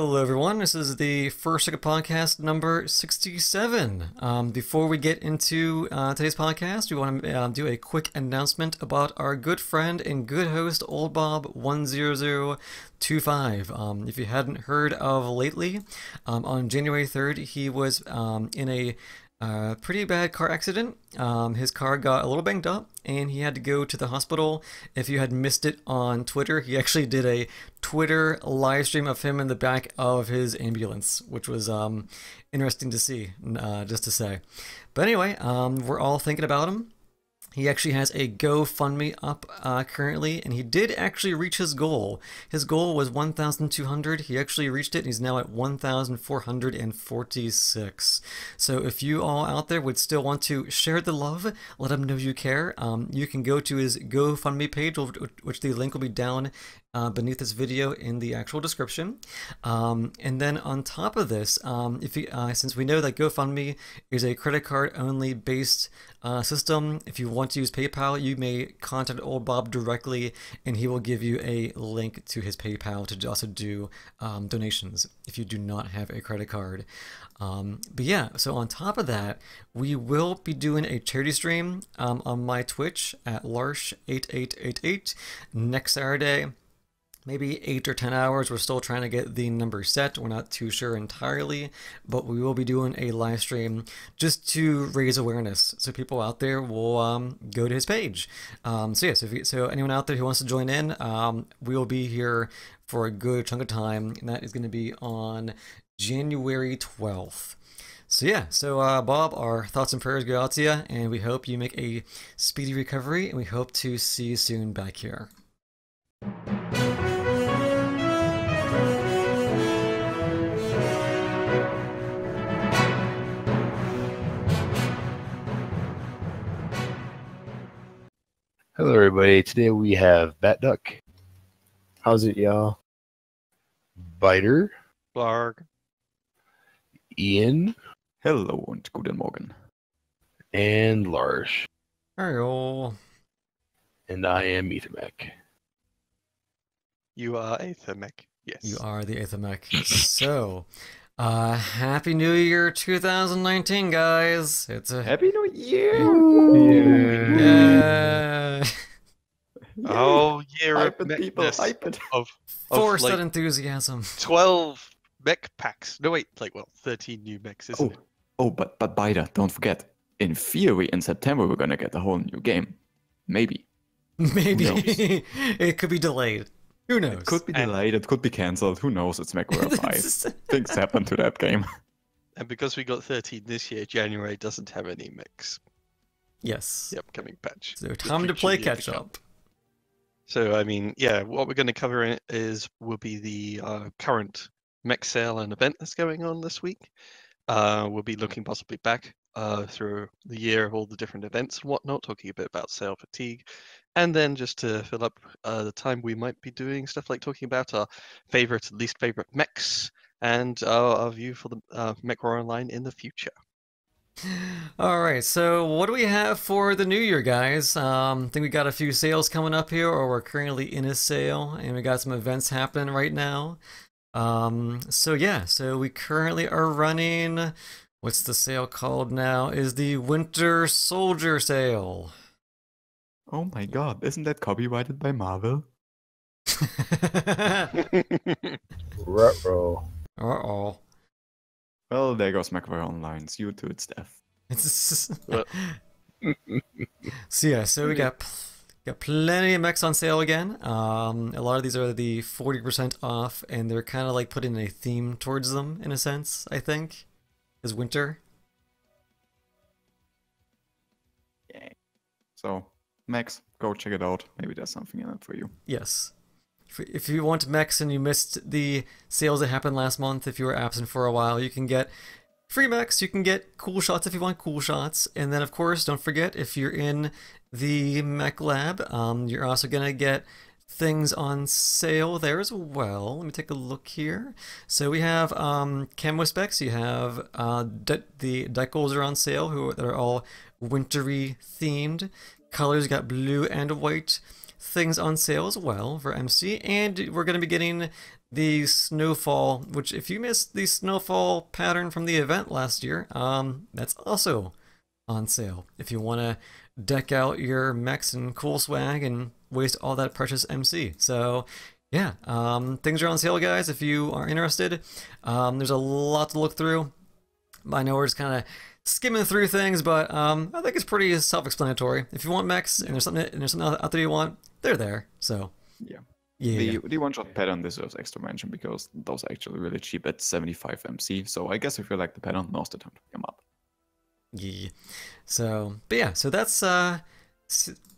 Hello everyone, this is the First Second Podcast number 67. Before we get into today's podcast, we want to do a quick announcement about our good friend and good host OldBob 10025. If you hadn't heard of lately, on January 3rd he was in a pretty bad car accident. His car got a little banged up and he had to go to the hospital. If you had missed it on Twitter, he actually did a Twitter live stream of him in the back of his ambulance, which was interesting to see, just to say. But anyway, we're all thinking about him. He actually has a GoFundMe up currently, and he did actually reach his goal. His goal was 1,200. He actually reached it, and he's now at 1,446. So if you all out there would still want to share the love, let him know you care, you can go to his GoFundMe page, which the link will be down beneath this video in the actual description. And then on top of this, since we know that GoFundMe is a credit card only based system, if you want to use PayPal, you may contact OldBob directly and he will give you a link to his PayPal to also do donations if you do not have a credit card. But yeah, so on top of that, we will be doing a charity stream on my Twitch at Larsh8888 next Saturday. Maybe 8 or 10 hours. We're still trying to get the number set. We're not too sure entirely, but we will be doing a live stream just to raise awareness. So people out there will go to his page. So yeah, so anyone out there who wants to join in, we will be here for a good chunk of time, and that is going to be on January 12th. So yeah, so Bob, our thoughts and prayers go out to you, and we hope you make a speedy recovery, and we hope to see you soon back here. Hello everybody, today we have Bat Duck, How's it, y'all? Biter, Blarg. Ian, Hello und guten Morgen. and Larsh. Hello. And I am Mech. You are Mech. Yes. You are the Mech. So, Happy New Year 2019, guys. It's a Happy New Year! yeah. Oh, year of Hype it, people, Mechness hype it. of Force like that enthusiasm. 12 mech packs. No, wait, 13 new mechs, isn't it? Oh, but Bida, don't forget. In theory, in September, we're gonna get a whole new game. Maybe. Maybe Who knows? it could be delayed. Who knows? It could be delayed, it could be cancelled. Who knows? It's Mechwarrior 5. Things happen to that game. And because we got 13 this year, January doesn't have any mechs. Yes. The upcoming patch. So The time to future play year catch come. up. So, I mean, yeah, what we're going to cover will be the current mech sale and event that's going on this week. We'll be looking possibly back through the year of all the different events and whatnot, talking a bit about sale fatigue. And then just to fill up the time, we might be doing stuff like talking about our favorite and least favorite mechs and our view for the Mechwarrior Online in the future. All right, so what do we have for the new year, guys? I think we got a few sales coming up here, or we're currently in a sale, and we got some events happening right now. So yeah, so we currently are running, what's the sale called now? Is the Winter Soldier sale. Oh my god, isn't that copyrighted by Marvel? Ruh-roh. Uh-oh. Well, there goes Mechwarrior Online, due to its death. So yeah, so we got plenty of mechs on sale again. A lot of these are the 40% off, and they're kind of like putting a theme towards them in a sense, I think, is winter. Yeah. So, Max, go check it out. Maybe there's something in it for you. Yes. If you want mechs and you missed the sales that happened last month, if you were absent for a while, you can get free mechs, you can get cool shots if you want cool shots, and then of course, don't forget, if you're in the mech lab, you're also gonna get things on sale there as well. Let me take a look here. So we have camo specs, you have the decals are on sale, that are all wintry themed. Colors, you got blue and white. Things on sale as well for MC, and we're going to be getting the snowfall, which if you missed the snowfall pattern from the event last year, that's also on sale. If you want to deck out your mechs and cool swag and waste all that precious MC. So yeah, things are on sale, guys, if you are interested. There's a lot to look through. I know we're just kind of skimming through things, but I think it's pretty self-explanatory. If you want mechs and there's something out there you want, they're there. So Yeah. yeah. The one-shot pattern deserves extra mention because those are actually really cheap at 75 MC. So I guess if you like the pattern, now's the time to pick them up. Yeah. So, but yeah, so that's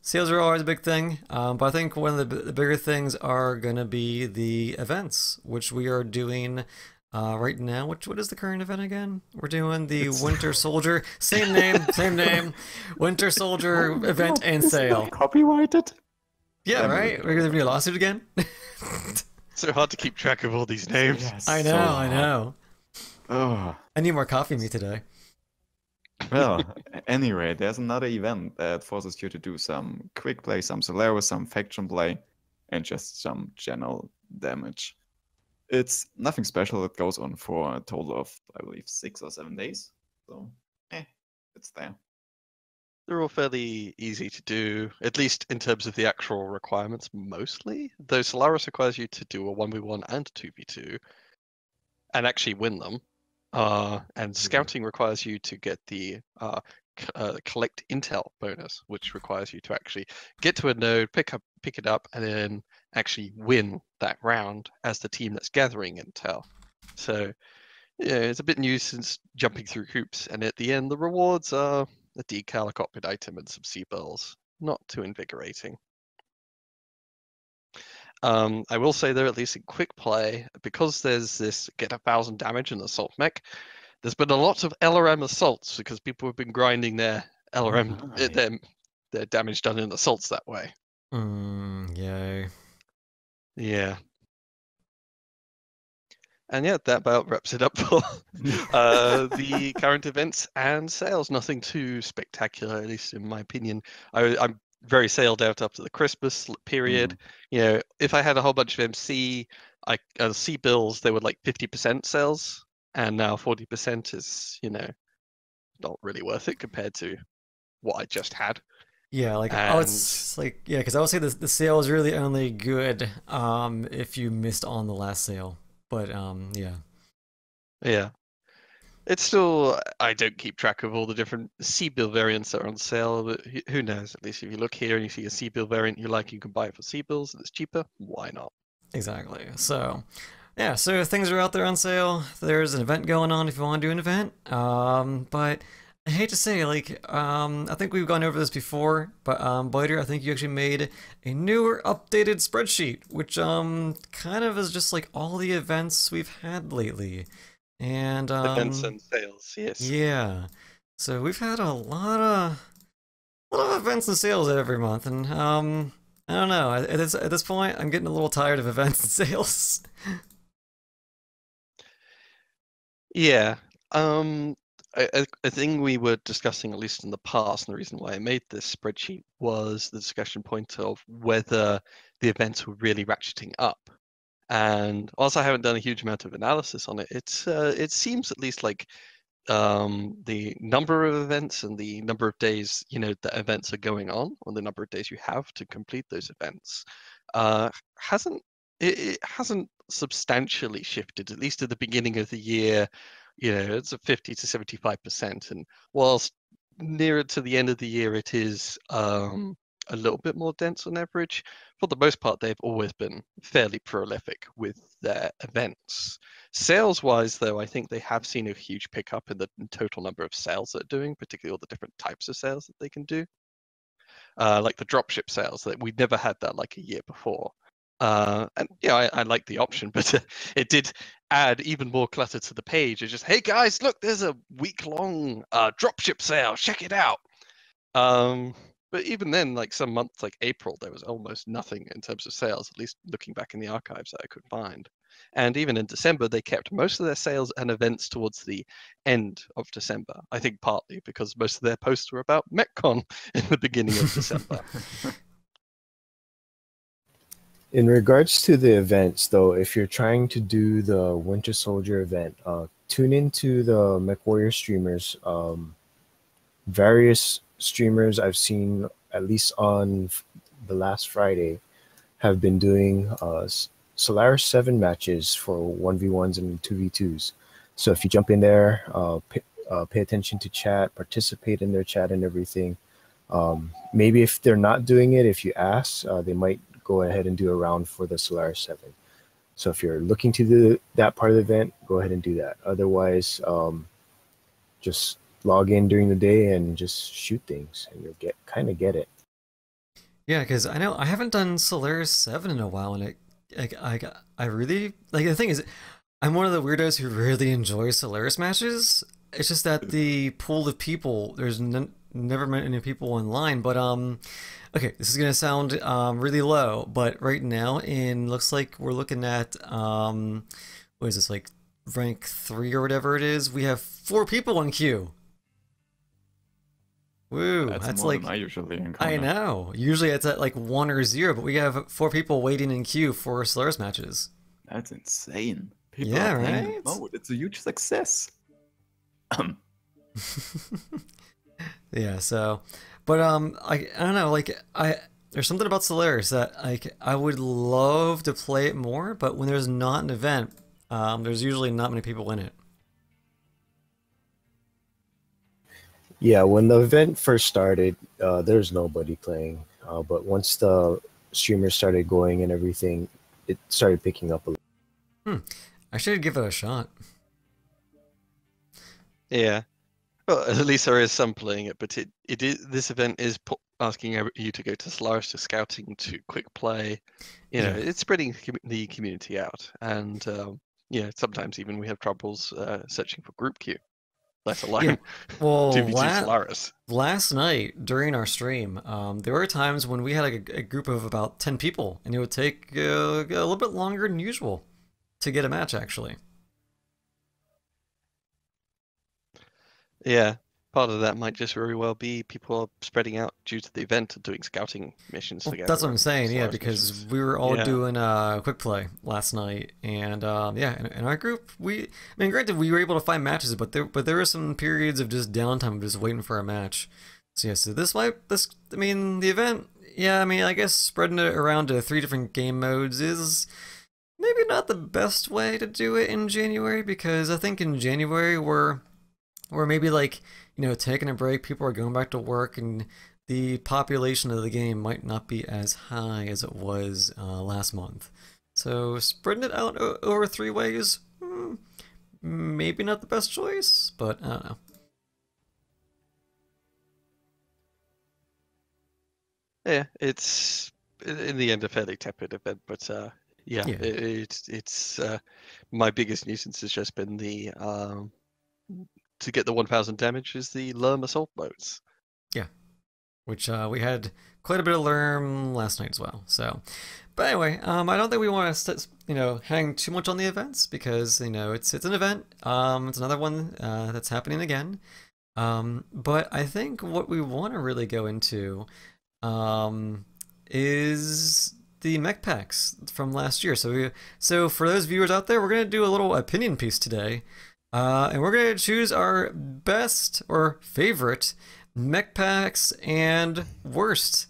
sales are always a big thing. But I think one of the bigger things are gonna be the events, which we are doing right now. What is the current event again? We're doing the Winter Soldier, same name, Winter Soldier event and sale. Copyrighted? Yeah, right. We're gonna be a lawsuit again. So hard to keep track of all these names. Yes, I know, so I know. Oh. I need more coffee me today. Well, anyway, there's another event that forces you to do some quick play, some Solaris, some faction play, and just some general damage. It's nothing special. It goes on for a total of, I believe, 6 or 7 days. So, it's there. They're all fairly easy to do, at least in terms of the actual requirements, mostly. Though Solaris requires you to do a 1v1 and 2v2 and actually win them. And Scouting requires you to get the collect intel bonus, which requires you to actually get to a node, pick it up, and then actually win that round as the team that's gathering intel. So yeah, it's a bit nuisance jumping through hoops, and at the end the rewards are a decal, a cockpit item, and some C-bills. Not too invigorating. I will say though, at least in quick play, because there's this get 1,000 damage in assault mech, there's been a lot of LRM assaults because people have been grinding their LRM, their damage done in assaults that way. Yay. Yeah. And yeah, that about wraps it up for the current events and sales. Nothing too spectacular, at least in my opinion. I'm very sailed out up to the Christmas period. You know, if I had a whole bunch of MC, C bills, they were like 50% sales, and now 40% is, you know, not really worth it compared to what I just had. Yeah, like it's like because I would say the sale is really only good if you missed on the last sale. But yeah. It's still, I don't keep track of all the different C-bill variants that are on sale, but who knows? At least if you look here and you see a C-bill variant you like, you can buy it for C-bills and it's cheaper. Why not? Exactly. So yeah, so things are out there on sale. There's an event going on if you want to do an event. But I hate to say, like, I think we've gone over this before, but Biter, I think you actually made a newer, updated spreadsheet, which kind of is just like all the events we've had lately, and events and sales, yes. Yeah, so we've had a lot of events and sales every month, and I don't know. At this point, I'm getting a little tired of events and sales. Yeah. A thing we were discussing, at least in the past, and the reason why I made this spreadsheet was the discussion point of whether the events were really ratcheting up. And whilst I haven't done a huge amount of analysis on it, it seems at least like the number of events and the number of days, you know, that events are going on, or the number of days you have to complete those events, it hasn't substantially shifted, at least at the beginning of the year. You know, it's a 50 to 75%, and whilst nearer to the end of the year it is a little bit more dense on average, for the most part they've always been fairly prolific with their events. Sales-wise, though, I think they have seen a huge pickup in the total number of sales they're doing, particularly all the different types of sales that they can do. Like the dropship sales, that we'd never had that like a year before. And yeah, I like the option, but it did add even more clutter to the page. It's just, hey guys, look, there's a week-long dropship sale. Check it out. But even then, like some months, like April, there was almost nothing in terms of sales. At least looking back in the archives that I could find. And even in December, they kept most of their sales and events towards the end of December. I think partly because most of their posts were about MechCon in the beginning of December. In regards to the events, though, if you're trying to do the Winter Soldier event, tune into the Mechwarrior streamers. Various streamers I've seen, at least on the last Friday, have been doing Solaris 7 matches for 1v1s and 2v2s. So if you jump in there, pay attention to chat, participate in their chat and everything. Maybe if they're not doing it, if you ask, they might go ahead and do a round for the Solaris 7. So if you're looking to do that part of the event, go ahead and do that. Otherwise, just log in during the day and just shoot things, and you'll kind of get it. Yeah, because I know I haven't done Solaris 7 in a while, and I really like. The thing is, I'm one of the weirdos who really enjoy Solaris matches. It's just that the pool of people, there's never many people online, but okay, this is gonna sound really low, but right now looks like we're looking at what is this, like rank 3 or whatever it is, we have 4 people in queue. Woo, that's more like, than I usually encounter. I know, usually it's at like 1 or 0, but we have 4 people waiting in queue for Solaris matches. That's insane. People Yeah, are playing right? the mode. It's a huge success. Yeah, so, but I don't know, like there's something about Solaris that I would love to play it more, but when there's not an event, there's usually not many people in it. Yeah, when the event first started, there's nobody playing. But once the streamers started going and everything, it started picking up a little. I should give it a shot. Yeah. Well, at least there is some playing it, but this event is asking you to go to Solaris, to scouting, to quick play. You know, it's spreading the community out, and yeah, sometimes even we have troubles searching for group queue, let alone well, 2v2 Solaris. Last night during our stream, there were times when we had like a group of about 10 people, and it would take a little bit longer than usual to get a match, actually. Yeah, part of that might just very well be people are spreading out due to the event and doing scouting missions together. That's what I'm saying, yeah, Solaris because missions. we were all doing quick play last night, and yeah, in our group, I mean, granted, we were able to find matches, but there were some periods of just downtime, just waiting for a match. So yeah, so I mean, the event, yeah, I mean, I guess spreading it around to 3 different game modes is maybe not the best way to do it in January, because I think in January we're maybe like, you know, taking a break, people are going back to work, and the population of the game might not be as high as it was last month. So spreading it out over 3 ways, maybe not the best choice, but I don't know. Yeah, it's in the end a fairly tepid event, but yeah, it's my biggest nuisance has just been the to get the 1000 damage is the Lerm assault boats. Yeah, which we had quite a bit of Lerm last night as well. So, but anyway, I don't think we want to hang too much on the events, because it's an event. It's another one that's happening again. But I think what we want to really go into is the mech packs from last year. So for those viewers out there, we're gonna do a little opinion piece today. And we're going to choose our best or favorite mech packs and worst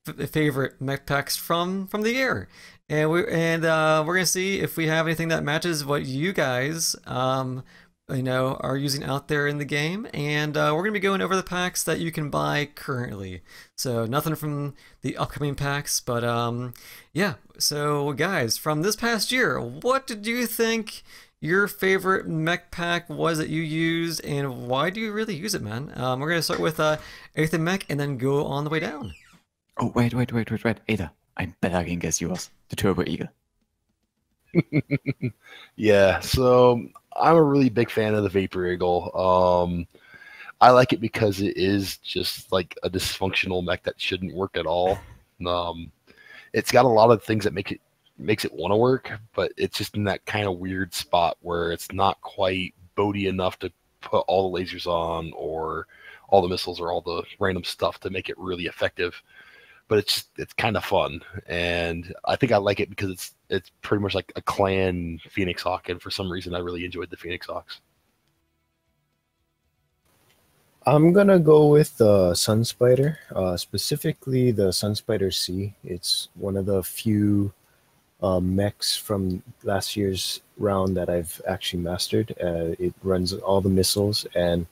favorite mech packs from the year. And we're going to see if we have anything that matches what you guys are using out there in the game. And we're going to be going over the packs that you can buy currently. So nothing from the upcoming packs, but yeah. So guys, from this past year, what did you think your favorite mech pack was that you used, and why do you really use it, man? We're going to start with Ethan Mech and then go on the way down. Oh, wait. Ada, I'm better against yours. The Turbo Eagle. Yeah, so I'm a really big fan of the Vapor Eagle. I like it because it is just like a dysfunctional mech that shouldn't work at all. It's got a lot of things that makes it want to work, but it's just in that kind of weird spot where it's not quite boaty enough to put all the lasers on, or all the missiles, or all the random stuff to make it really effective. but it's kind of fun, and I think I like it because it's pretty much like a clan Phoenix Hawk, and for some reason I really enjoyed the Phoenix Hawks. I'm gonna go with the Sun Spider, specifically the Sun Spider C. It's one of the few mechs from last year's round that I've actually mastered. It runs all the missiles, and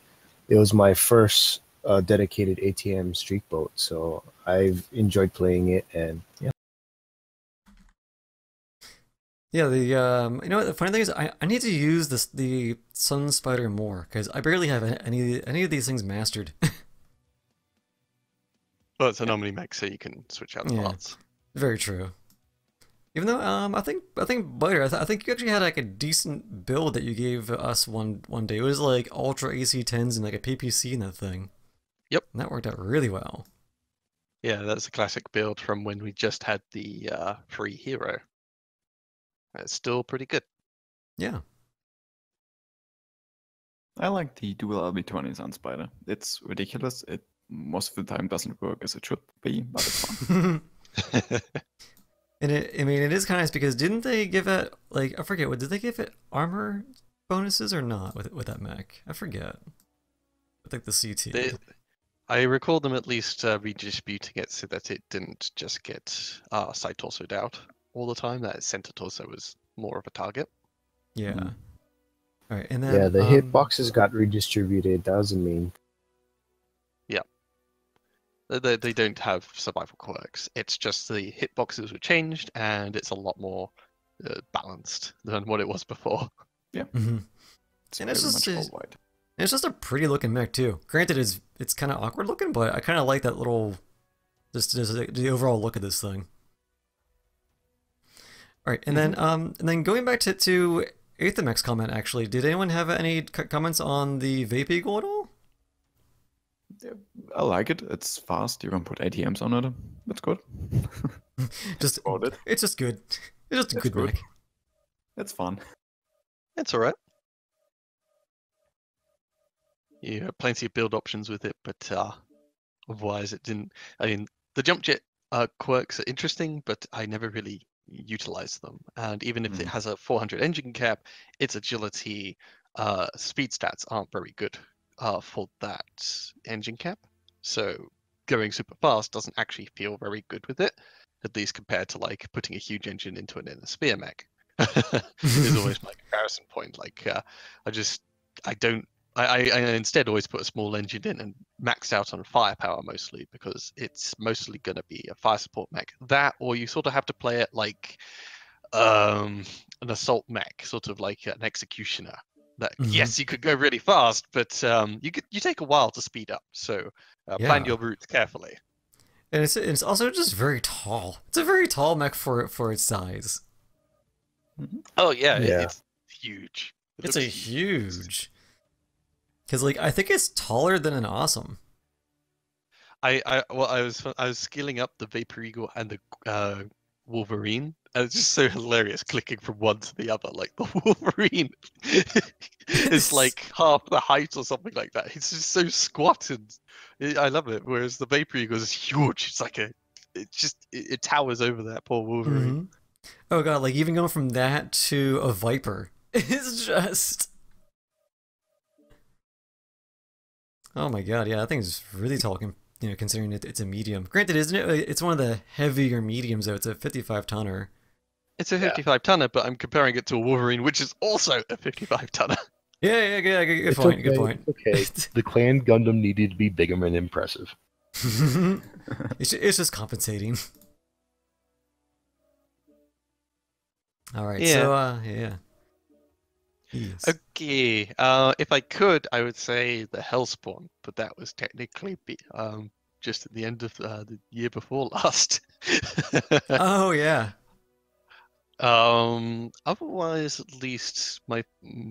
it was my first dedicated ATM streak boat, so I've enjoyed playing it, and yeah. Yeah, the you know what, the funny thing is I need to use the Sun Spider more because I barely have any of these things mastered. Well, it's an Omni mech, so you can switch out the Yeah. parts. Very true. Even though I think Biter, I think you actually had like a decent build that you gave us one day. It was like Ultra AC10s and like a PPC in that thing. Yep. And that worked out really well. Yeah, that's a classic build from when we just had the free hero. It's still pretty good. Yeah. I like the dual LB20s on Spider. It's ridiculous. It most of the time doesn't work as it should be, but it's fun. And I mean, it is kind of nice because didn't they give it, like, I forget, did they give it armor bonuses or not with that mech? I forget. With like the CT. I recall them at least redistributing it so that it didn't just get side torsoed out all the time, that center torso was more of a target. Yeah. Mm. All right, and then Yeah, the hitboxes got redistributed. That was the main. Yeah. They don't have survival quirks. It's just the hitboxes were changed, and it's a lot more balanced than what it was before. Yeah. Mm-hmm. It's And very it's just much all white. It's just a pretty looking mech too. Granted, it's kind of awkward looking, but I kind of like that little, just the overall look of this thing. All right, and then going back to Aethamex's comment, actually, did anyone have any comments on the Vape Eagle at all? Yeah, I like it. It's fast. You can put ATMs on it. That's good. Just about it. It's just good. It's just a good good. mech. It's fun. It's alright. You have plenty of build options with it, but otherwise it didn't. I mean, the jump jet quirks are interesting, but I never really utilized them. And even if it has a 400 engine cap, its agility, speed stats aren't very good for that engine cap. So going super fast doesn't actually feel very good with it, at least compared to like putting a huge engine into an inner spear mech. Is always my comparison point. Like I instead always put a small engine in and maxed out on firepower mostly, because it's mostly going to be a fire support mech. That, or you sort of have to play it like an assault mech, sort of like an executioner. That yes, you could go really fast, but you take a while to speed up. So plan your routes carefully. And it's also just very tall. It's a very tall mech for its size. Oh yeah, Yeah. it's huge. It's a huge. Because like I think it's taller than an awesome. I was scaling up the Vapor Eagle and the Wolverine, and it's just so hilarious clicking from one to the other. Like the Wolverine is like half the height or something like that. It's just so squat, and I love it. Whereas the Vapor Eagle is huge. It's like it towers over that poor Wolverine. Oh god, like even going from that to a Viper is just. Oh my god, yeah, that thing's really tall, considering it's a medium. Granted, isn't it? It's one of the heavier mediums, though. It's a 55-tonner. It's a 55-tonner, but I'm comparing it to a Wolverine, which is also a 55-tonner. Yeah, good point, good point. Okay. The clan Gundam needed to be big and impressive. It's just compensating. All right, Yeah. so yeah. Yes. Okay, if I could, I would say the Hellspawn, but that was technically just at the end of the year before last. Oh yeah. Otherwise, at least my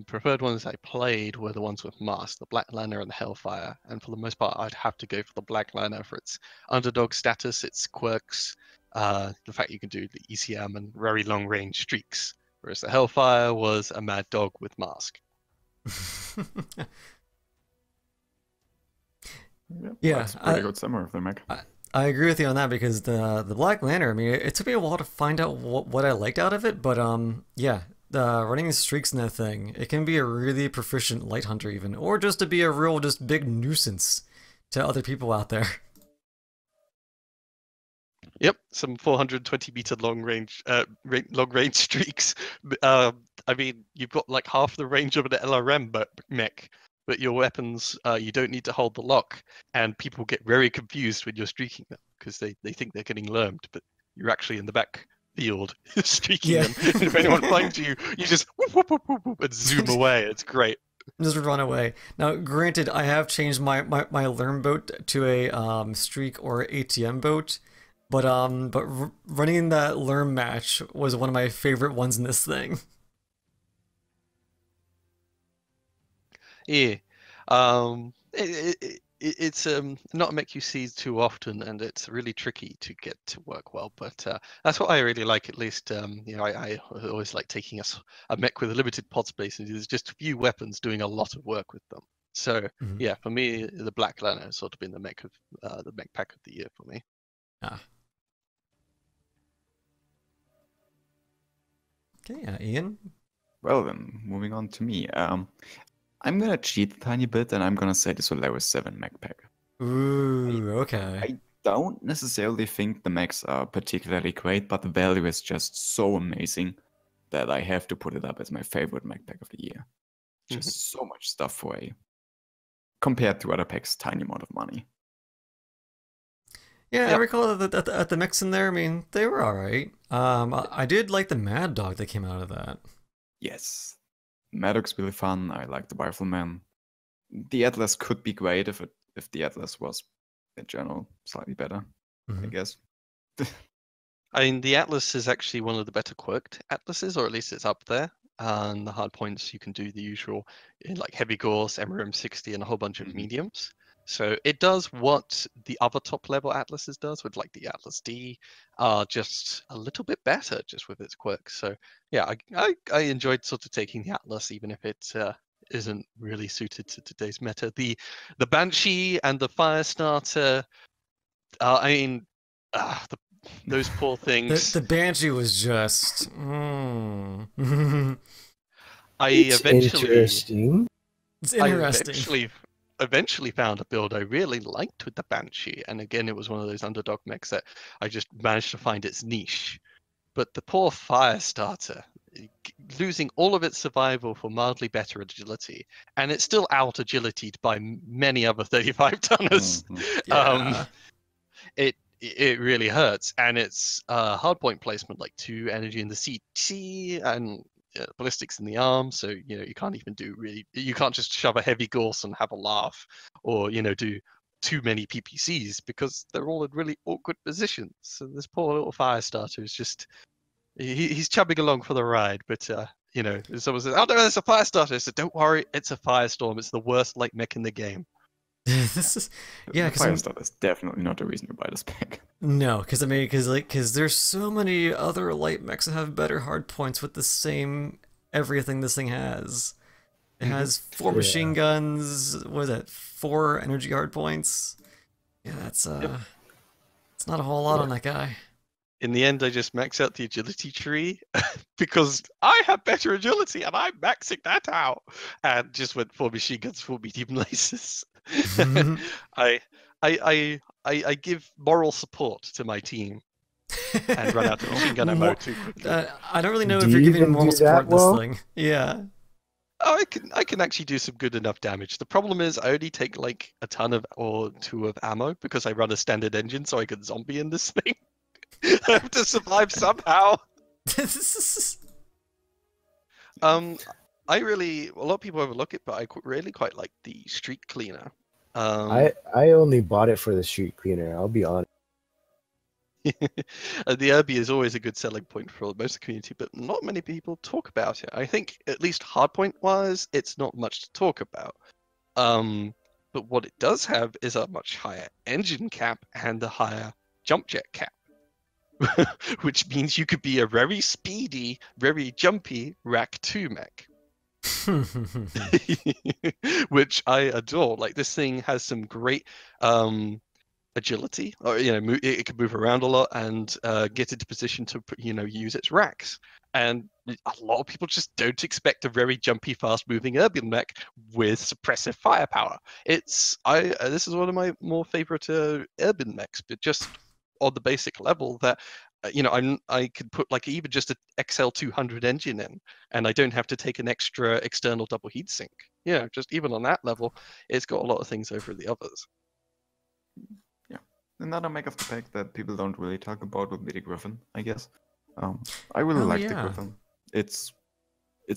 preferred ones I played were the ones with Mask, the Black Liner and the Hellfire, and for the most part, I'd have to go for the Black Liner for its underdog status, its quirks, the fact you can do the ECM and very long range streaks. Whereas the Hellfire was a mad dog with Mask. Yeah, Yeah, that's a pretty good summary of the mech. I agree with you on that because the Black Lantern, I mean, it took me a while to find out what I liked out of it, but yeah, running streaks in that thing, it can be a really proficient light hunter even, or just to be a real just big nuisance to other people out there. Yep, some 420-meter long range streaks. I mean, you've got like half the range of an LRM mech, but your weapons, you don't need to hold the lock, and people get very confused when you're streaking them because they think they're getting lermed, but you're actually in the back field streaking them. And if anyone finds you, you just whoop, whoop, whoop, whoop, whoop, and zoom away. It's great. Just run away. Now, granted, I have changed my Lerm boat to a streak or ATM boat, but running that Lerm match was one of my favorite ones in this thing. Yeah, it's not a mech you see too often, and it's really tricky to get to work well. But that's what I really like. At least, you know, I always like taking a mech with a limited pod space, and there's just a few weapons doing a lot of work with them. So yeah, for me, the Black Lantern has sort of been the mech pack of the year for me. Ah. Okay, Ian. Well then, moving on to me. I'm gonna cheat a tiny bit, and I'm gonna say the Solaris 7 mech pack. Ooh, okay. I don't necessarily think the mechs are particularly great, but the value is just so amazing that I have to put it up as my favorite mech pack of the year. Just so much stuff for a, compared to other packs, tiny amount of money. Yeah, I recall that the mechs in there, I mean, they were alright. I did like the Mad Dog that came out of that. Yes. Maddox really fun. I like the Rifleman. The Atlas could be great if the Atlas was in general slightly better, I guess. I mean, the Atlas is actually one of the better quirked Atlases, or at least it's up there. And the hard points you can do the usual, like Heavy Gorse, MRM60, and a whole bunch of mediums. So it does what the other top level Atlases does with like the Atlas D, just a little bit better just with its quirks. So yeah, I enjoyed sort of taking the Atlas, even if it isn't really suited to today's meta. The Banshee and the Firestarter, I mean, those poor things. The Banshee was just. It's interesting. It's interesting. I eventually found a build I really liked with the Banshee, and again, it was one of those underdog mechs that I just managed to find its niche. But the poor Firestarter, losing all of its survival for mildly better agility, and it's still out agilitied by many other 35 tonners. It really hurts, and it's hardpoint placement like 2 energy in the CT and ballistics in the arm, so you know you can't even you can't just shove a Heavy Gorse and have a laugh, or you know do too many PPCs because they're all in really awkward positions. So this poor little Firestarter is just he's chubbing along for the ride, but you know, someone says, "Oh no, there's a Firestarter." I said, "Don't worry, it's a Firestorm. It's the worst light mech in the game." This is Firestarter is definitely not the reason to buy this pack. No, because I mean, because there's so many other light mechs that have better hard points with the same everything this thing has. It has 4 machine guns. What is that? 4 energy hard points. Yeah, that's it's not a whole lot on that guy. In the end, I just max out the agility tree because I have better agility and I'm maxing that out. And just went 4 machine guns, 4 medium laces. I give moral support to my team and run out of machine gun ammo too quickly. I don't really know if you're giving moral support this thing. Yeah. Oh, I can actually do some good enough damage. The problem is I only take like a ton of or 2 of ammo because I run a standard engine, so I can zombie in this thing. I have to survive somehow. A lot of people overlook it, but I really quite like the Street Cleaner. I only bought it for the Street Cleaner, I'll be honest. The Irby is always a good selling point for most of the community, but not many people talk about it. I think, at least hardpoint wise, it's not much to talk about. But what it does have is a much higher engine cap and a higher jump jet cap. Which means you could be a very speedy, very jumpy Rack 2 mech. Which I adore. Like, this thing has some great agility, or it can move around a lot and get into position to use its racks. And a lot of people just don't expect a very jumpy, fast-moving urban mech with suppressive firepower. This is one of my more favorite urban mechs, but just on the basic level that I could put like even just an XL200 engine in, and I don't have to take an extra external double heatsink. Just even on that level, it's got a lot of things over the others. Yeah, another mech of the pack that people don't really talk about would be the Griffin, I guess. I really like the Griffin. It's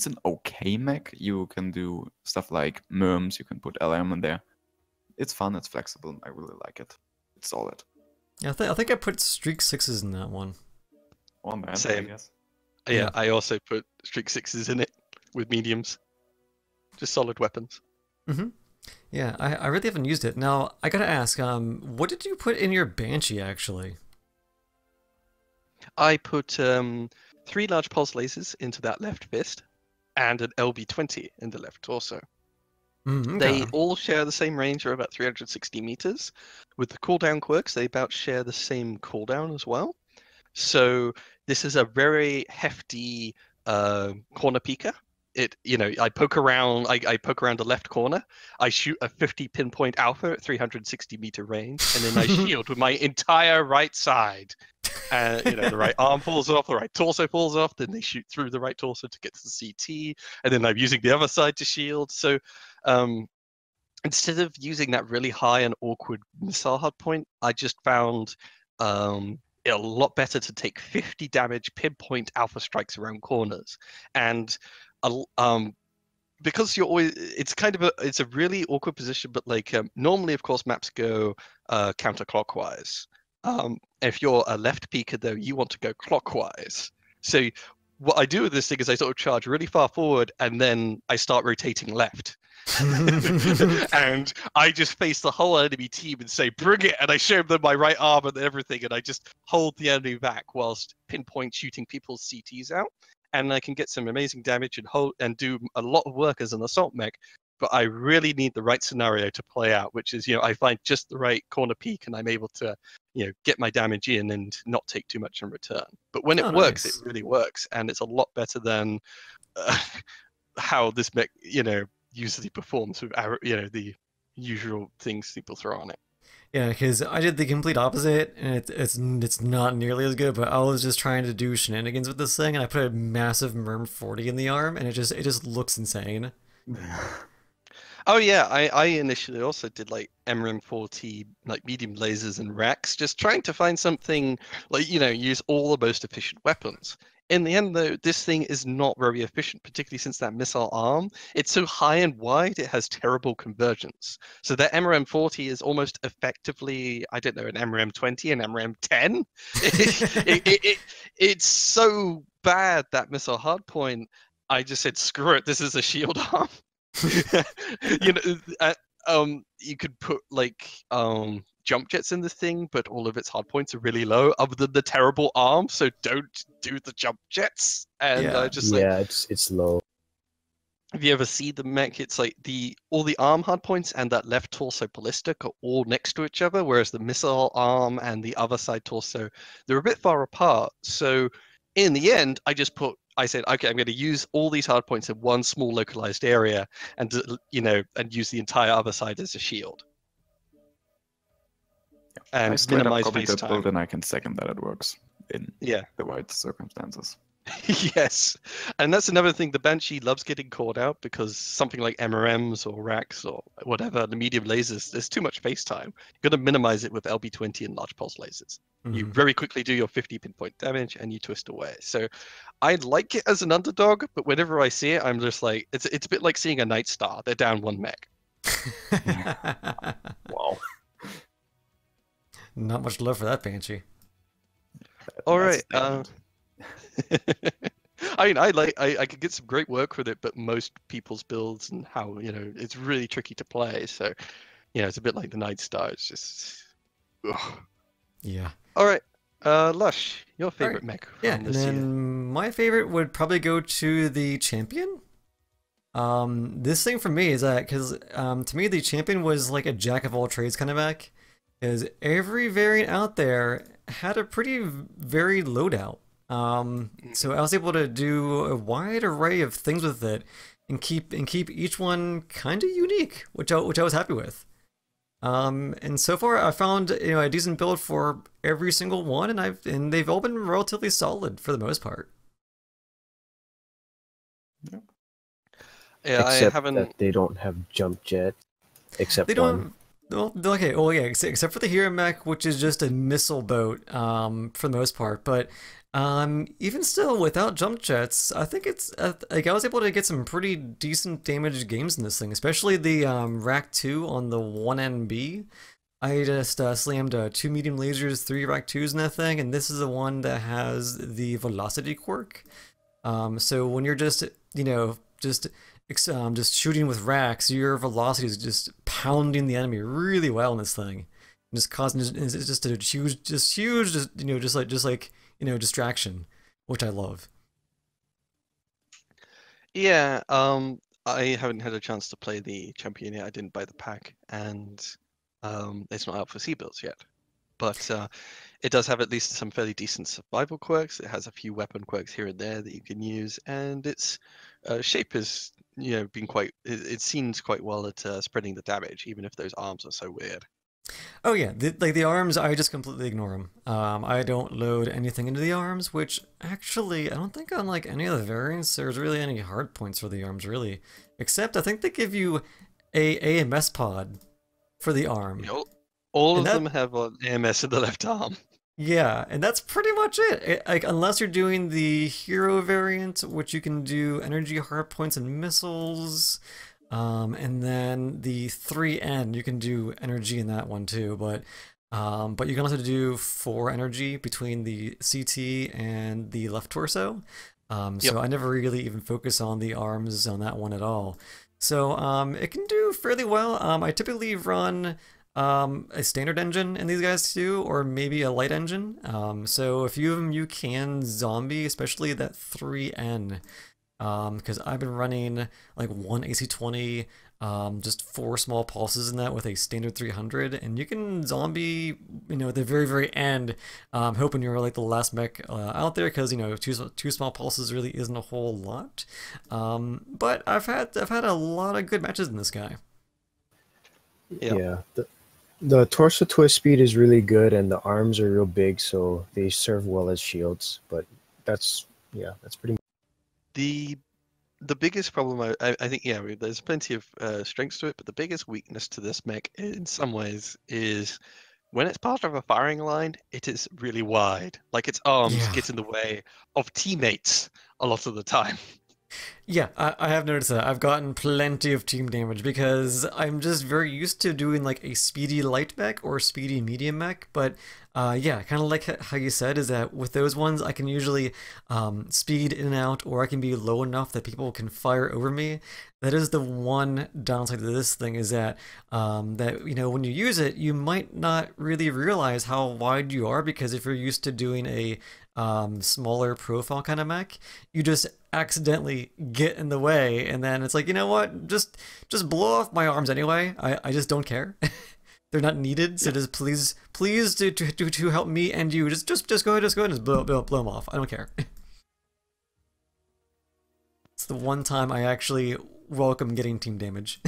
an okay mech. You can do stuff like merms. You can put LM in there. It's fun. It's flexible. I really like it. It's solid. Yeah, I think I put Streak 6s in that one. Oh man, same. I guess. Yeah, I also put Streak 6s in it with mediums. Just solid weapons. Mm-hmm. Yeah, I really haven't used it. Now, I gotta ask, what did you put in your Banshee, actually? I put 3 large pulse lasers into that left fist, and an LB-20 in the left torso. Okay. They all share the same range, or about 360 meters. With the cooldown quirks, they about share the same cooldown as well. So this is a very hefty corner peeker. I poke around. I poke around the left corner. I shoot a 50 pinpoint alpha at 360 meter range, and then I shield with my entire right side. The right arm falls off, the right torso falls off. Then they shoot through the right torso to get to the CT, and then I'm using the other side to shield. So instead of using that really high and awkward missile hardpoint, I just found it a lot better to take 50 damage pinpoint alpha strikes around corners. And because it's a really awkward position, but normally of course maps go counterclockwise. If you're a left peeker though, you want to go clockwise. So what I do with this thing is I sort of charge really far forward, and then I start rotating left. And I just face the whole enemy team and say, bring it, and I show them my right arm and everything, and I just hold the enemy back whilst pinpoint shooting people's CTs out. And I can get some amazing damage and do a lot of work as an assault mech, but I really need the right scenario to play out, which is, I find just the right corner peak, and I'm able to, get my damage in and not take too much in return. But when it works, it really works, and it's a lot better than how this mech, usually performs with the usual things people throw on it. Yeah, because I did the complete opposite, and it's not nearly as good. But I was just trying to do shenanigans with this thing, and I put a massive Merm 40 in the arm, and it just looks insane. Oh yeah, I initially also did like MRM 40 like medium lasers and racks, just trying to find something use all the most efficient weapons. In the end, though, this thing is not very efficient, particularly since that missile arm. It's so high and wide, it has terrible convergence. So that MRM 40 is almost effectively, I don't know, an MRM 20, an MRM 10. It's so bad, that missile hardpoint. I just said, screw it, this is a shield arm. You could put jump jets in this thing, but all of its hardpoints are really low, other than the terrible arm. So don't do the jump jets. And it's low. If you ever see the mech, it's like all the arm hardpoints and that left torso ballistic are all next to each other, whereas the missile arm and the other side torso, they're a bit far apart. So in the end, I said, okay, I'm going to use all these hardpoints in one small localized area, and and use the entire other side as a shield. And I straight up minimize copied face that time. build, and I can second that it works in the right circumstances. Yes, and that's another thing. The Banshee loves getting caught out because something like MRMs or racks or whatever, the medium lasers, there's too much face time. You've got to minimize it with LB-20 and large pulse lasers. Mm-hmm. You very quickly do your 50 pinpoint damage and you twist away. So I like it as an underdog, but whenever I see it, I'm just like, it's a bit like seeing a Night Star. They're down one mech. Wow. Not much love for that Banshee. All right. I could get some great work with it, but most people's builds and how it's really tricky to play. So it's a bit like the Night Star. It's just yeah. All right, Lush, your favorite mech? Yeah, and then my favorite would probably go to the Champion. This thing for me is that because to me the Champion was like a jack of all trades kind of mech. Because every variant out there had a pretty varied loadout. So I was able to do a wide array of things with it, and keep each one kind of unique, which I was happy with. And so far I found a decent build for every single one, and they've all been relatively solid for the most part. Yeah, Except I haven't. that they don't have jump jet, except They one. don't. Well, okay. Well, yeah. Except for the hero mech, which is just a missile boat, for the most part. But even still, without jump jets, I think it's like I was able to get some pretty decent damage games in this thing, especially the Rack 2 on the 1NB. I just slammed 2 medium lasers, 3 Rack 2s in that thing, and this is the one that has the velocity quirk. So when you're just just shooting with racks, your velocity is just pounding the enemy really well in this thing, and just causing it's just a huge, distraction, which I love. Yeah, I haven't had a chance to play the champion yet. I didn't buy the pack, and it's not out for C builds yet. But it does have at least some fairly decent survival quirks. It has a few weapon quirks here and there that you can use, and its shape has been quite. It seems quite well at spreading the damage, even if those arms are so weird. Oh yeah, the arms, I just completely ignore them. I don't load anything into the arms, which actually I don't think on like any of the variants there's really any hard points for the arms really, except I think they give you a AMS pod for the arm. All of them have an AMS in the left arm. Yeah, and that's pretty much it. Like unless you're doing the hero variant, which you can do energy hard points and missiles. And then the 3N, you can do energy in that one too, but you can also do 4 energy between the CT and the left torso. So I never really even focus on the arms on that one at all. So it can do fairly well. I typically run a standard engine in these guys too, or maybe a light engine. So a few of them you can zombie, especially that 3N. Because I've been running like 1 AC-20, just 4 small pulses in that with a standard 300, and you can zombie, at the very, very end, hoping you're like the last mech out there, because two small pulses really isn't a whole lot. But I've had a lot of good matches in this guy. Yeah. The torso twist speed is really good, and the arms are real big, so they serve well as shields. But that's pretty much. The biggest problem, I think, there's plenty of strengths to it, but the biggest weakness to this mech in some ways is when it's part of a firing line, it is really wide. Like its arms get in the way of teammates a lot of the time. Yeah, I have noticed that. I've gotten plenty of team damage because I'm just very used to doing like a speedy light mech or speedy medium mech, but yeah, kind of like how you said, is that with those ones I can usually speed in and out, or I can be low enough that people can fire over me. That is the one downside to this thing, is that when you use it, you might not really realize how wide you are, because if you're used to doing a smaller profile kind of mech, you just accidentally get in the way, and then it's like, you know what, just blow off my arms anyway. I just don't care. They're not needed, so just please to help me and you, just go ahead and just blow them off. I don't care. It's the one time I actually welcome getting team damage.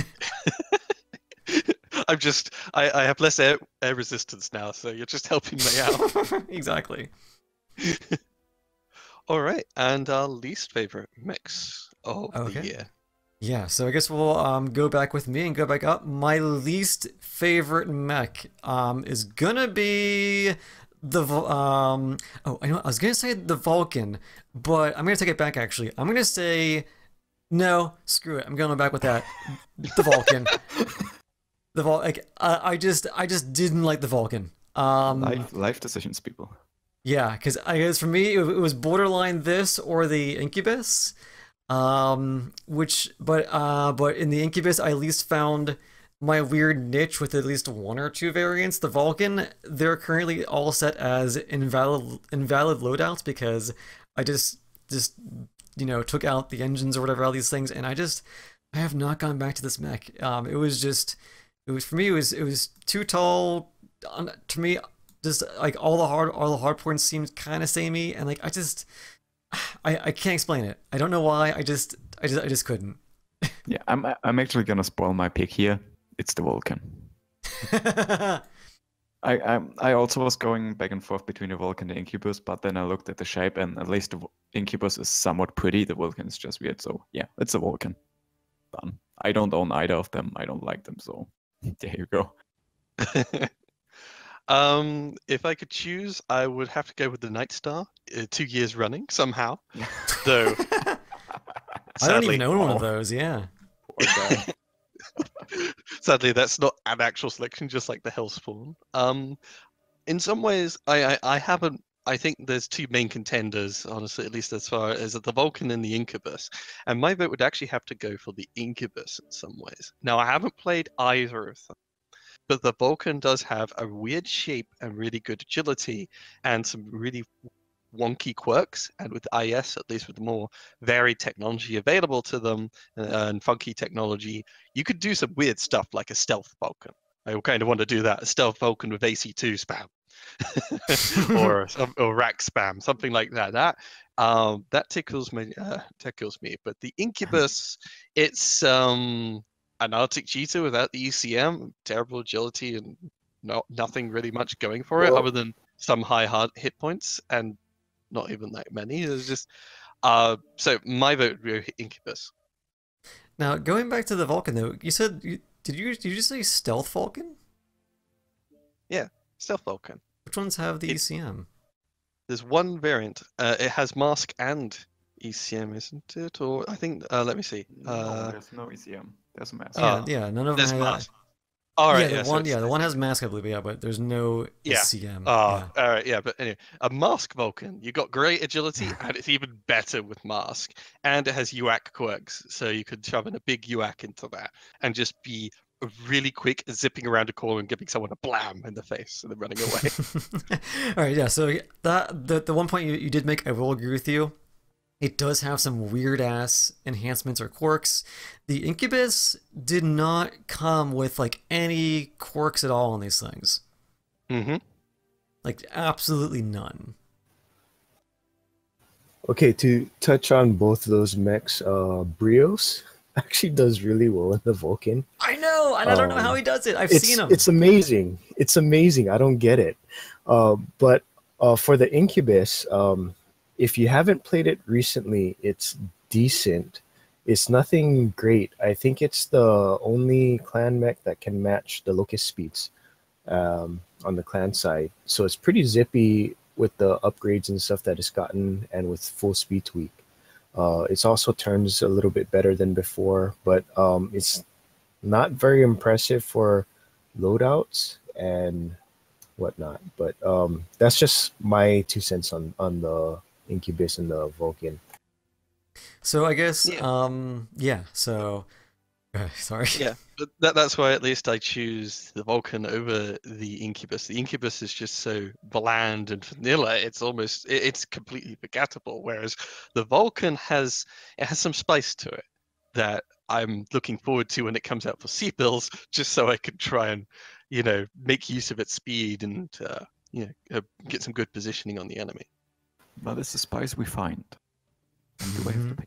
I have less air resistance now, so you're just helping me out. Exactly. All right, and our least favorite mechs of the year. Yeah, so I guess we'll go back with me and go back up. My least favorite mech is gonna be the I was gonna say the Vulcan, but I'm gonna take it back actually. I'm gonna say no, screw it. I'm going back with that. The Vulcan. I just didn't like the Vulcan. Life decisions, people. Yeah, because I guess for me it was borderline this or the Incubus. But in the Incubus I at least found my weird niche with at least 1 or 2 variants. The Vulcan, they're currently all set as invalid loadouts, because I just took out the engines or whatever, all these things, and I have not gone back to this mech. It was for me, it was too tall, to me, just like all the hard points seem kind of samey, and like I can't explain it. I don't know why. I just couldn't. Yeah, I'm actually gonna spoil my pick here. It's the Vulcan. I also was going back and forth between the Vulcan and the Incubus, but then I looked at the shape, and at least the Incubus is somewhat pretty. The Vulcan is just weird. So yeah, it's a Vulcan. Done. I don't own either of them. I don't like them. So there you go. If I could choose, I would have to go with the Nightstar, 2 years running somehow. Though, I don't even own one of those. Yeah. Sadly, that's not an actual selection, just like the Hellspawn. In some ways, I haven't. I think there's two main contenders, honestly, at least as far as the Vulcan and the Incubus. And my vote would actually have to go for the Incubus in some ways. Now, I haven't played either of them, but the Vulcan does have a weird shape and really good agility and some really wonky quirks. And with IS, at least with the more varied technology available to them and funky technology, you could do some weird stuff like a stealth Vulcan. I kind of want to do that, a stealth Vulcan with AC2 spam. or rack spam, something like that. That tickles me. But the Incubus, it's an Arctic cheetah without the ECM, terrible agility, and nothing really much going for it other than some high hard hit points, and not even that many. It's just so my vote would be Incubus. Now going back to the Vulcan though, you said did you say stealth Vulcan? Yeah, stealth Vulcan. Which ones have the ECM? There's one variant. It has mask and ECM, isn't it? Or I think. Let me see. No, there's no ECM. There's a mask. Yeah, none of them There's have mask. All right. The one has mask, I believe. Yeah, but there's no ECM. All right. Yeah, but anyway, a mask Vulcan. You got great agility, and it's even better with mask. And it has UAC quirks, so you could shove in a big UAC into that and just be really quick, zipping around a corner and giving someone a blam in the face and then running away. All right, yeah. So the one point you did make, I will agree with you. It does have some weird ass enhancements or quirks. The Incubus did not come with like any quirks at all on these things. Mm-hmm. Like absolutely none. Okay, to touch on both of those mechs, BrioS actually does really well in the Vulcan. I know, and I don't know how he does it. I've seen him. It's amazing. It's amazing. I don't get it. But for the Incubus, if you haven't played it recently, it's decent. It's nothing great. I think it's the only clan mech that can match the Locust speeds on the clan side. So it's pretty zippy with the upgrades and stuff that it's gotten, and with full speed tweak. It's also turns a little bit better than before, but it's not very impressive for loadouts and whatnot. But that's just my 2 cents on the Incubus and the Vulcan. So I guess, so... sorry. Yeah, but that's why at least I choose the Vulcan over the Incubus. The Incubus is just so bland and vanilla. It's completely forgettable. Whereas the Vulcan has some spice to it that I'm looking forward to when it comes out for C-bills, just so I can try and make use of its speed and get some good positioning on the enemy. That is the spice we find. And you have to pay.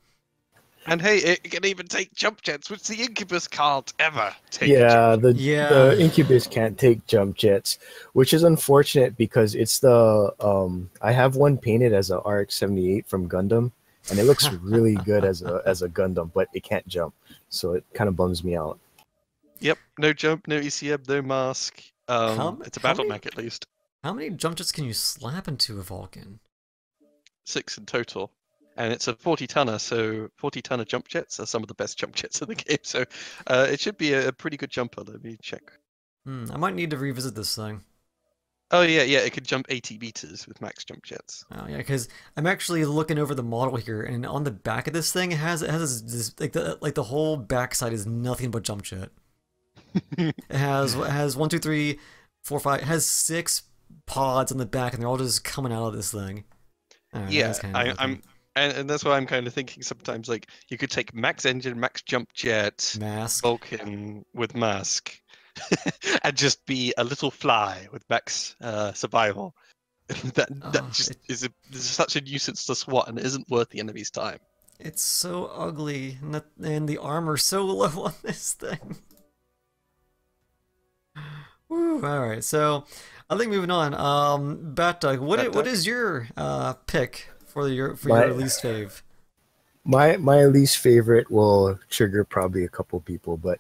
And hey, it can even take jump jets, which the Incubus can't ever take. The Incubus can't take jump jets, which is unfortunate because it's the I have one painted as a RX-78 from Gundam, and it looks really good as a Gundam, but it can't jump, so it kind of bums me out. Yep, no jump, no ECM, no mask. It's a battle mech at least. How many jump jets can you slap into a Vulcan? 6 in total. And it's a 40-tonner, so 40-tonner jump jets are some of the best jump jets in the game. So it should be a pretty good jumper. Let me check. I might need to revisit this thing. Oh yeah, it could jump 80 meters with max jump jets. Oh yeah, because I'm actually looking over the model here, and on the back of this thing, it has this like the whole backside is nothing but jump jet. It has 1, 2, 3, 4, 5. It has 6 pods on the back, and they're all just coming out of this thing. Yeah, and that's why I'm kind of thinking sometimes, like, you could take max engine, max jump jet, mask, Vulcan with mask, and just be a little fly with Mech's survival. that Oh, just is such a nuisance to swat and isn't worth the enemy's time. it's so ugly, and the armor's so low on this thing. Woo, all right, so I think moving on. Bat Dog, what is your pick for your least fave? My least favorite will trigger probably a couple people, but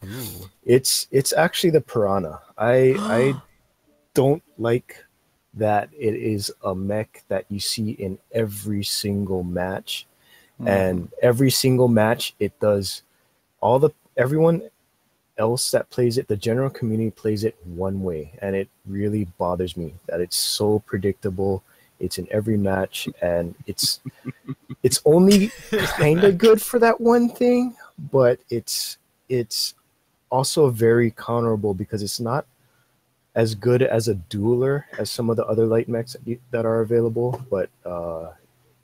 it's actually the piranha. I don't like that it is a mech that you see in every single match, and every single match it does everyone else that plays it, the general community plays it one way, and it really bothers me that it's so predictable. It's in every match, and it's only kind of good for that one thing, but it's also very counterable because it's not as good as a dueler as some of the other light mechs that are available. But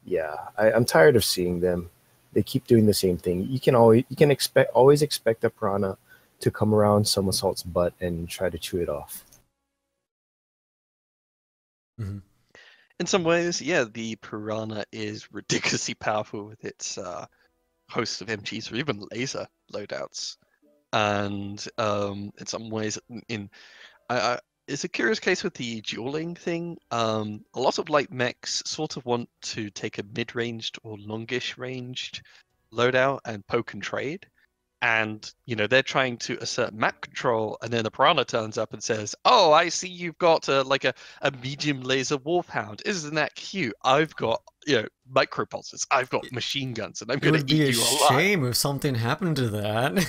yeah, I'm tired of seeing them. They keep doing the same thing. You can always expect a piranha to come around Somersault's butt and try to chew it off. Mm-hmm. In some ways, yeah, the piranha is ridiculously powerful with its host of MGs or even laser loadouts, and in some ways, it's a curious case with the dueling thing. A lot of light mechs sort of want to take a mid-ranged or longish ranged loadout and poke and trade. And, you know, they're trying to assert map control, and then the piranha turns up and says, "Oh, I see you've got a medium laser wolfhound. Isn't that cute? I've got, micropulses. I've got machine guns, and I'm going to eat you alive." It would be a shame if something happened to that.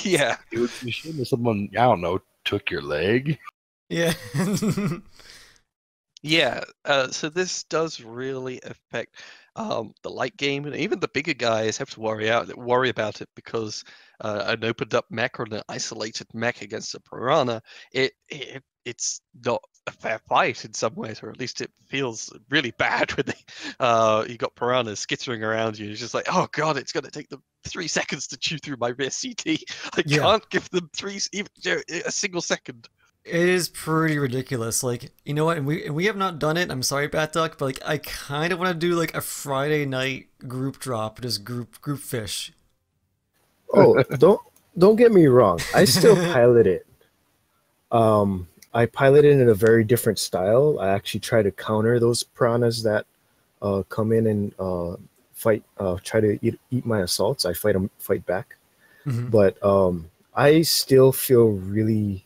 Yeah. It would be a shame if someone, I don't know, took your leg. Yeah. Yeah, so this does really affect the light game, and even the bigger guys have to worry about it because an opened up mech or an isolated mech against a piranha, it's not a fair fight in some ways, or at least it feels really bad when you got piranhas skittering around you. It's just like, oh god, it's going to take them 3 seconds to chew through my rear CT. I can't give them a single second. It is pretty ridiculous. Like, you know what? And we have not done it. I'm sorry, Bat Duck, but like I kind of want to do like a Friday night group drop, just group fish. Oh, don't get me wrong. I still pilot it. I pilot it in a very different style. I actually try to counter those piranhas that come in and fight, try to eat my assaults. I fight back. Mm-hmm. But I still feel really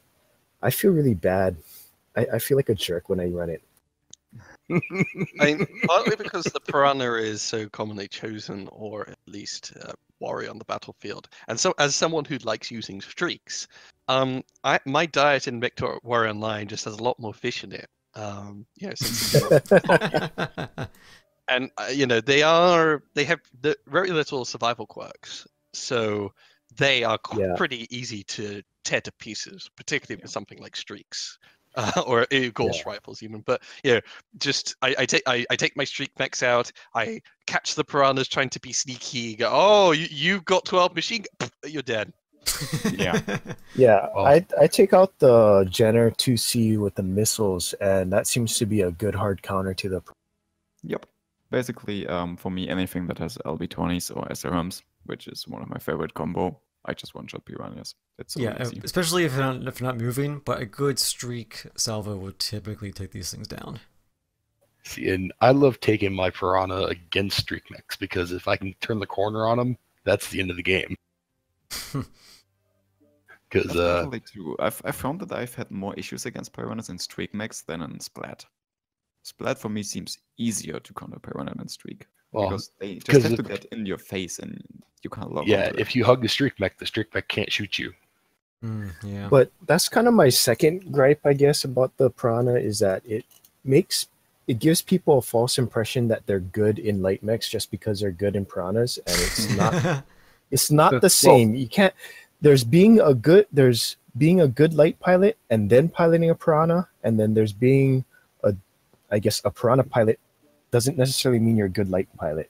bad. I feel like a jerk when I run it. Partly because the piranha is so commonly chosen, or at least warrior on the battlefield, and so as someone who likes using streaks, my diet in Mechwarrior Online just has a lot more fish in it. And they have very little survival quirks, so they are pretty easy to tear to pieces, particularly with something like streaks. Or ghost rifles even, but just I take my streak mechs out. I catch the piranhas trying to be sneaky. Go, oh, you've got 12 machine guns. You're dead. Yeah. Oh. I take out the Jenner 2C with the missiles, and that seems to be a good hard counter to the. Yep. Basically, for me, anything that has LB20s or SRMs, which is one of my favorite combo, I just one-shot piranhas. It's so easy. Especially if you're not moving, but a good streak salvo would typically take these things down. See, and I love taking my piranha against streak mechs because if I can turn the corner on them, that's the end of the game. Because I found that I've had more issues against piranhas in streak mechs than in Splat. Splat for me seems easier to counter piranha than streak. Because they just have to get in your face and you can't log on. Yeah, if you hug the streak mech can't shoot you. Yeah. But that's kind of my second gripe, I guess, about the piranha is that it gives people a false impression that they're good in light mechs just because they're good in piranhas, and it's not. It's not the same. You can't. There's being a good light pilot and then piloting a piranha, and then there's being a piranha pilot doesn't necessarily mean you're a good light pilot.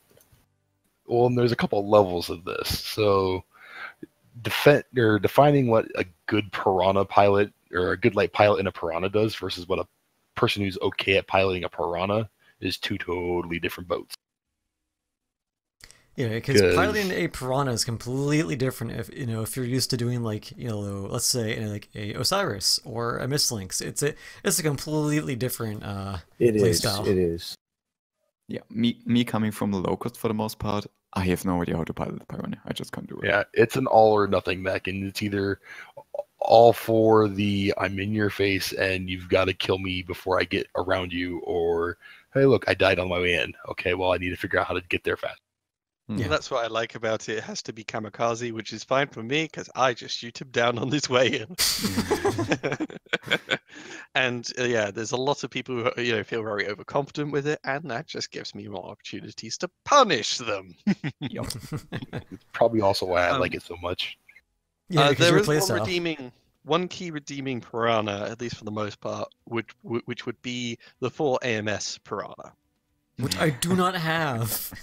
Well, and there's a couple of levels of this. So defining what a good piranha pilot or a good light pilot in a piranha does versus what a person who's okay at piloting a piranha is two totally different boats. Yeah, because piloting a piranha is completely different if you're used to doing like, let's say like a Osiris or a Mistlynx. It's a completely different play style. It is. Yeah, me coming from the low cost for the most part, I have no idea how to pilot the piranha. I just can't do it. Yeah, it's an all or nothing mech, and it's either all for the I'm in your face and you've got to kill me before I get around you, or hey, look, I died on my way in. Okay, well, I need to figure out how to get there fast. Yeah, that's what I like about it. It has to be kamikaze, which is fine for me because I just shoot him down on his way in. And yeah, there's a lot of people who feel very overconfident with it, and that just gives me more opportunities to punish them. It's probably also why I like it so much. Yeah, there is one key redeeming piranha, at least for the most part, which would be the 4 AMS piranha, which I do not have.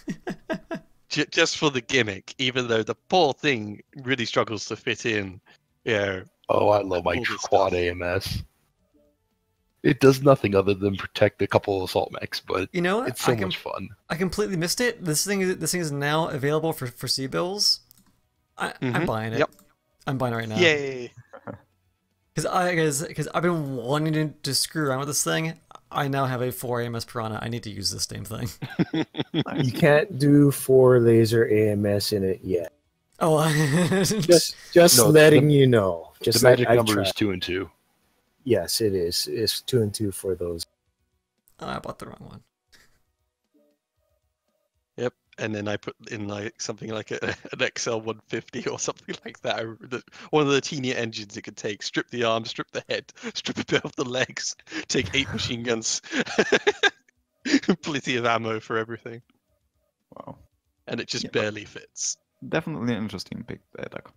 Just for the gimmick, even though the poor thing really struggles to fit in. Oh, I love my quad AMS. It does nothing other than protect a couple of assault mechs, but it's so much fun. I completely missed it. This thing is now available for C-bills. I'm buying it. Yep. I'm buying it right now. Yay! Because I've been wanting to screw around with this thing. I now have a 4 AMS piranha. I need to use this damn thing. You can't do 4 laser AMS in it yet. Oh, just letting you know. Just the magic number is 2 and 2. Yes, it is. It's 2 and 2 for those. Oh, I bought the wrong one. Yep, and then I put in like something like an XL 150 or something like that. One of the teeny engines it could take. Strip the arms, strip the head, strip a bit of the legs, take 8 machine guns, plenty of ammo for everything. Wow. And it just barely fits. Definitely an interesting pick there, Doug.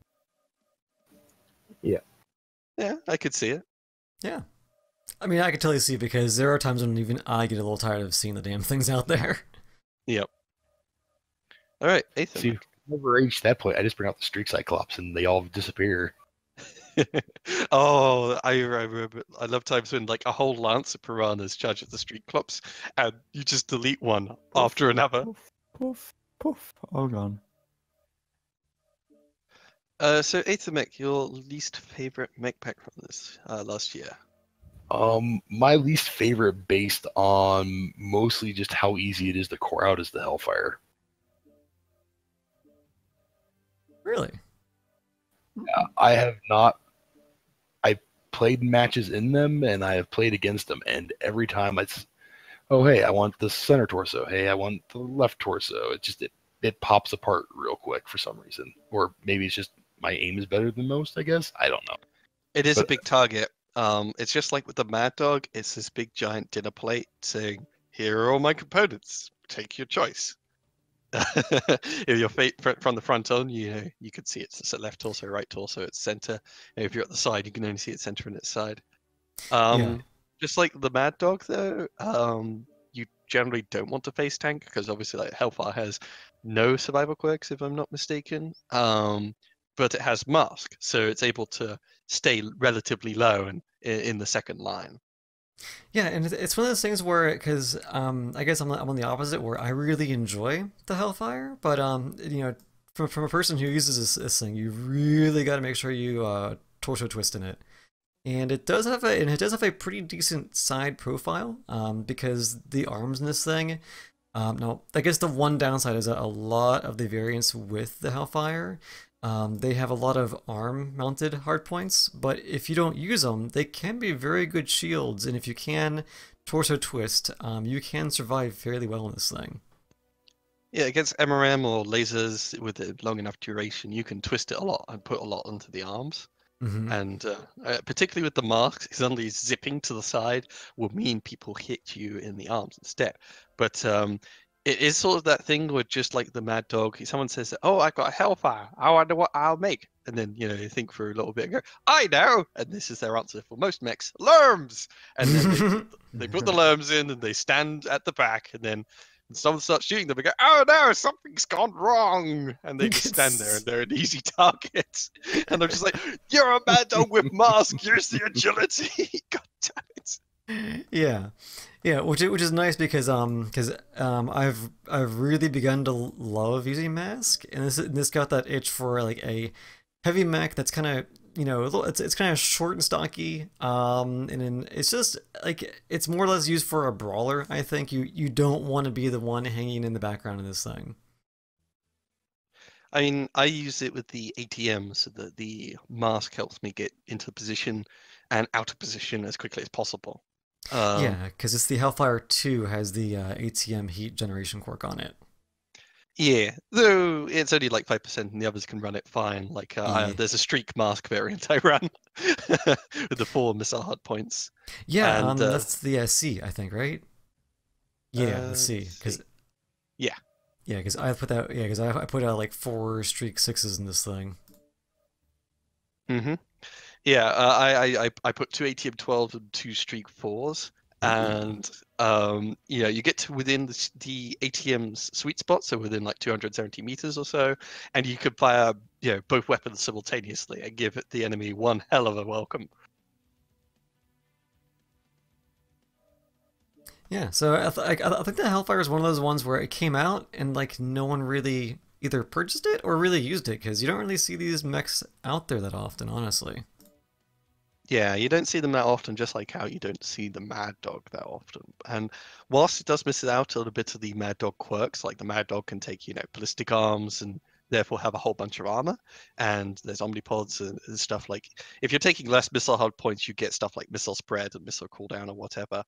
Yeah. Yeah, I could see it. Yeah. I mean, I could totally see it because there are times when even I get a little tired of seeing the damn things out there. Yep. All right, Ethan. See, if I never reached that point, I just bring out the Streak Cyclops and they all disappear. Oh, I remember. I love times when like a whole lance of piranhas charge at the Street Clops, and you just delete one after another. Poof, poof, all gone. So Ethan Mech, your least favorite mech pack from this last year? My least favorite, based on mostly just how easy it is to core out, is the Hellfire. Really? Yeah, I have not. I played matches in them, and I have played against them, and every time oh hey, I want the center torso. Hey, I want the left torso. It pops apart real quick for some reason, or maybe it's just my aim is better than most. I guess I don't know. It is a big target. It's just like with the Mad Dog. It's this big giant dinner plate saying, "Here are all my components. Take your choice." If you're from the front on, you could see it's left torso, right torso, it's center. If you're at the side, you can only see its center and its side. Just like the Mad Dog, though, you generally don't want to face tank because obviously, like Hellfire has no survival quirks, if I'm not mistaken. But it has mask, so it's able to stay relatively low and in the second line. Yeah, and it's one of those things where, because I guess I'm on the opposite, where I really enjoy the Hellfire, but from a person who uses this thing, you really got to make sure you torso twist in it, and it does have a pretty decent side profile, because the arms in this thing. No, I guess the one downside is that a lot of the variants with the Hellfire. They have a lot of arm-mounted hardpoints, but if you don't use them, they can be very good shields, and if you can torso twist, you can survive fairly well in this thing. Yeah, against MRM or lasers with a long enough duration, you can twist it a lot and put a lot into the arms. Mm-hmm. And particularly with the masks, suddenly zipping to the side will mean people hit you in the arms instead. But it is sort of that thing where, just like the Mad Dog, someone says, "Oh, I got a Hellfire. I wonder what I'll make." And then, you think for a little bit and go, "I know!" And this is their answer for most mechs: Lerms! And then they put the Lerms in and they stand at the back, and then And someone starts shooting them and go, oh no, something's gone wrong. And they just stand there and they're an easy target. And I'm just like, you're a mad dog with mask. Here's the agility. God damn it. Yeah, which is nice because I've really begun to love using mask, and this got that itch for like a heavy mech that's kind of, you know, it's kind of short and stocky, and then it's just like it's more or less used for a brawler. I think you don't want to be the one hanging in the background of this thing. I mean, I use it with the ATM so that the mask helps me get into position and out of position as quickly as possible. Yeah, because it's the Hellfire 2 has the ATM heat generation quirk on it. Yeah, though it's only like 5% and the others can run it fine. Like there's a streak mask variant I run with the 4 missile hard points. Yeah, and, that's the C, I think, right? Yeah, the C. Yeah, because I put that. Yeah, because I put out like 4 streak 6s in this thing. Mm-hmm. Yeah, I put 2 ATM 12s and 2 streak 4s, and you know, you get to within the ATM's sweet spot, so within like 270 meters or so, and you could fire, you know, both weapons simultaneously and give the enemy one hell of a welcome. Yeah, so I think the Hellfire is one of those ones where it came out and like no one really either purchased it or really used it, because you don't really see these mechs out there that often, honestly. Yeah, you don't see them that often, just like how you don't see the Mad Dog that often. And whilst it does miss out a little bit of the Mad Dog quirks, like the Mad Dog can take, you know, ballistic arms and therefore have a whole bunch of armor, and there's omnipods and stuff like, if you're taking less missile hard points, you get stuff like missile spread and missile cooldown or whatever.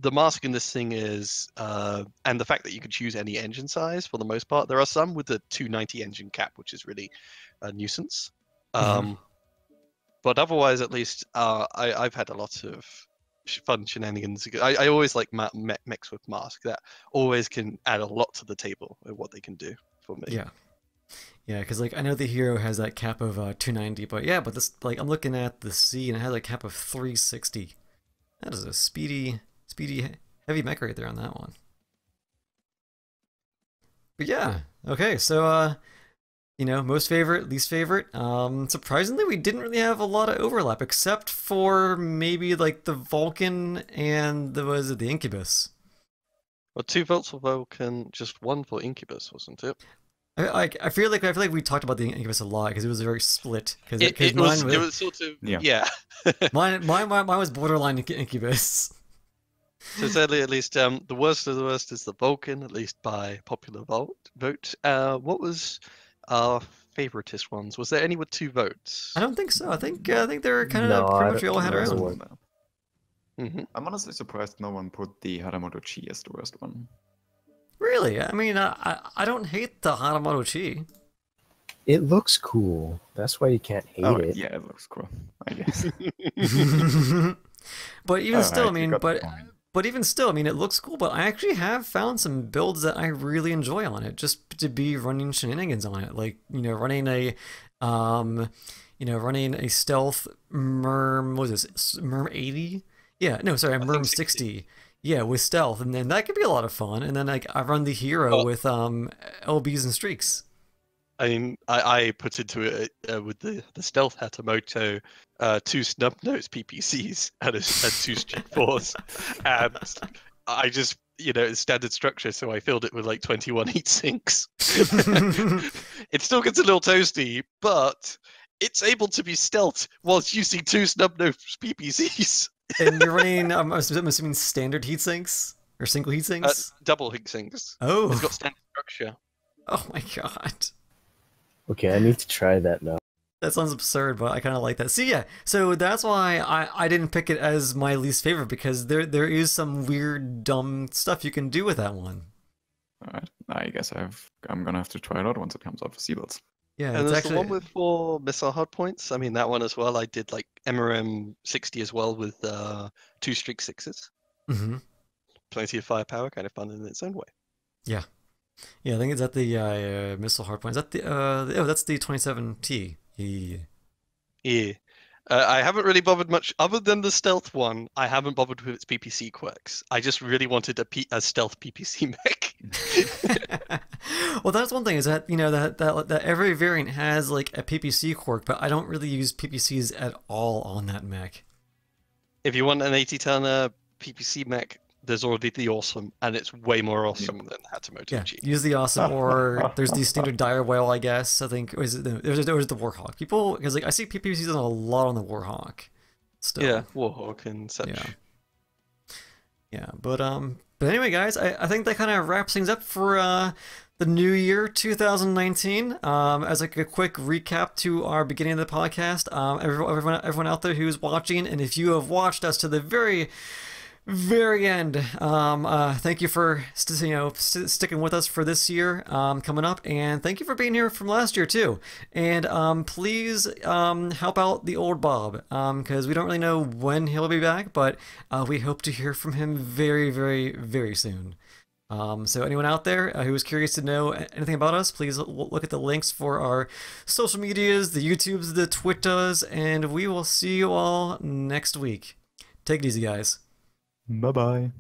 The mask in this thing is, and the fact that you can choose any engine size for the most part. There are some with the 290 engine cap, which is really a nuisance. But otherwise, at least, I've had a lot of fun shenanigans. I always like mechs with mask. That always can add a lot to the table of what they can do for me. Yeah. Yeah, because like I know the hero has that cap of 290, but yeah, but this, like, I'm looking at the C and it has a cap of 360. That is a speedy heavy mech right there on that one. But yeah, okay, so you know, most favorite, least favorite. Surprisingly, we didn't really have a lot of overlap, except for maybe like the Vulcan and the Incubus. Well, 2 votes for Vulcan, just 1 for Incubus, wasn't it? I feel like we talked about the Incubus a lot because it was very split. It was sort of yeah. mine was borderline Incubus. So sadly, at least the worst of the worst is the Vulcan, at least by popular vote. What was our favoritist ones? Was there any with 2 votes? I don't think so. I think they're kind of pretty much all had their own. I'm honestly surprised no one put the Haramoto Chi as the worst one. Really? I mean, I don't hate the Haramoto Chi. It looks cool. That's why you can't hate it. Yeah, it looks cool, I guess. But even still, I mean, but even still, I mean, it looks cool. But I actually have found some builds that I really enjoy on it, just to be running shenanigans on it, like, you know, running a stealth Merm. What is this? Merm 80? Yeah, no, sorry, Merm 60. Yeah, with stealth, and then that could be a lot of fun. And then like I run the hero with LBs and streaks. I mean, I put into it with the stealth Hatamoto 2 snub-nose PPCs and 2 streak 4s, and I just, you know, it's standard structure, so I filled it with like 21 heat sinks. It still gets a little toasty, but it's able to be stealth whilst using 2 snub-nose PPCs. And you're running, I'm assuming standard heat sinks or single heat sinks? Double heat sinks. Oh, it's got standard structure. Oh my god. Okay, I need to try that now. That sounds absurd, but I kind of like that. See, yeah, so that's why I didn't pick it as my least favorite, because there is some weird, dumb stuff you can do with that one. Alright, I guess I'm gonna have to try it out once it comes out for Seabuilds. Yeah, and it's there's actually the one with 4 missile hard points. I mean, that one as well. I did like MRM 60 as well with 2 streak 6s. Plenty of firepower, kind of fun in its own way. Yeah. Yeah, I think it's at the missile hardpoint. Is that the oh, that's the 27T. Yeah. I haven't really bothered much other than the stealth one. I haven't bothered with its PPC quirks. I just really wanted a stealth PPC mech. Well, that's one thing is that that every variant has like a PPC quirk, but I don't really use PPCs at all on that mech. If you want an 80-ton PPC mech, there's already the awesome, and it's way more awesome than Hatamoto Yeah, G. use the awesome, or there's the standard dire whale, I guess. I think there's the Warhawk. People, because like I see PPCs on a lot on the Warhawk. Still. Yeah, Warhawk and such. Yeah, but anyway, guys, I think that kind of wraps things up for the new year 2019. As like a quick recap to our beginning of the podcast, everyone out there who's watching, and if you have watched us to the very end, thank you for sticking with us for this year coming up, and thank you for being here from last year too. And please help out the old Bob, because we don't really know when he'll be back, but we hope to hear from him very, very, very soon. So anyone out there who is curious to know anything about us, please look at the links for our social medias, the YouTubes, the Twitters, and we will see you all next week. Take it easy, guys. Bye bye.